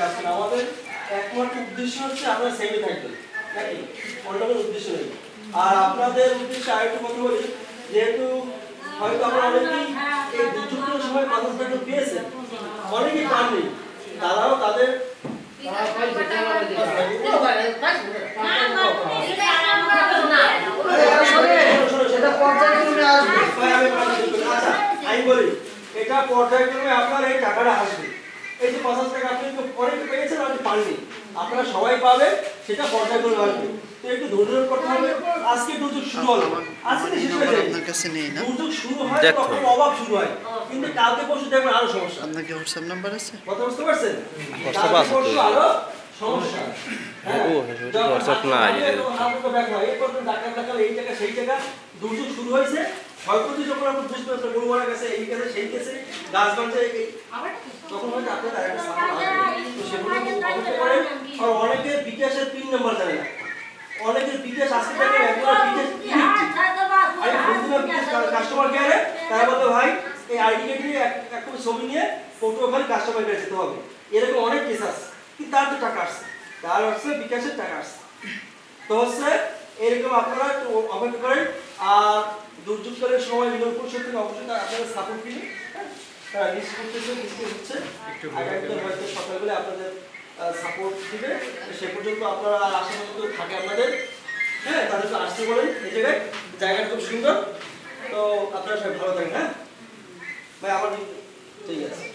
আসছেন। আমাদের একমাত্র উদ্দেশ্য হচ্ছে আপনারা সেভে থাকবেন, নাকি অন্য কোনো উদ্দেশ্য নেই। আর আপনাদের উদ্দেশ্যে আরেকটু কথা বলি, যেহেতু হয়তো আপনারা অনেকেই এই দুর্যোগের সময় 50 টাকা পেয়েছেন, অনেকেই পাননি, তারাও তাদের আমি বলি এটা পর্যায়ক্রমে আপনার এই টাকাটা আসবে। এই যে 50 টাকা আপনি অনেকে পেয়েছেন, আপনি পাননি, আপনারা সবাই পাবে, সেটা পর্যায়ক্রমে আসবে। তো একটু ধৈর্য করতে হবে। আজকে দুর্যোগ শুরু হলো, আজকে শেষ হয়ে যায়, দুর্যোগ শুরু হয় তখন অভাব শুরু হয়, কিন্তু কালকে পরশু দেখবেন আরো সমস্যা। আপনার কি হোয়াটসঅ্যাপ নাম্বার আছে? কথা বুঝতে পারছেন? হোয়াটসঅ্যাপ আছে তো, আরো সমস্যা। ও হোয়াটসঅ্যাপ নাই, এই জায়গা সেই জায়গা দুর্যোগ শুরু হয়েছে, ক্ষয়ক্ষতি যখন আপনি বুঝতে পারছেন, গরু মারা গেছে, এই গেছে সেই গেছে, গাছ বাঁধছে, তখন হয়তো আপনার একটা সাপোর্ট আসবে। তো সেগুলো অপেক্ষা করেন। আর অনেকের বিকাশের পিন নাম্বার জানে না, অনেকের বিকাশ আজকে থেকে একবার বিকাশ আমি বলছিলাম বিকাশ কাস্টমার কেয়ারে, তারা বলতে ভাই এই আইডি কার্ড নিয়ে একটা ছবি নিয়ে পটুয়াখালী কাস্টমার কেয়ারে যেতে হবে। এরকম অনেক কেস আছে, কিন্তু তার তো টাকা আসছে, তার হচ্ছে বিকাশের টাকা আসছে। তো হচ্ছে এরকম আপনারা একটু অপেক্ষা করেন। আর দুর্যোগকালের সময় বিনিয়োগ পরিষদ থেকে অবশ্যই আপনারা সাপোর্ট দিন। তারা লিস্ট করতেছে, লিস্টে হচ্ছে আগামীকাল হয়তো সকালবেলা আপনাদের সাপোর্ট দিবে। সে পর্যন্ত আপনারা আশেপাশে তো থাকে আপনাদের, হ্যাঁ, তাদেরকে আসতে বলেন। এই জায়গাটা খুব সুন্দর। তো আপনারা সবাই ভালো থাকেন। হ্যাঁ ভাই, আমার ঠিক আছে।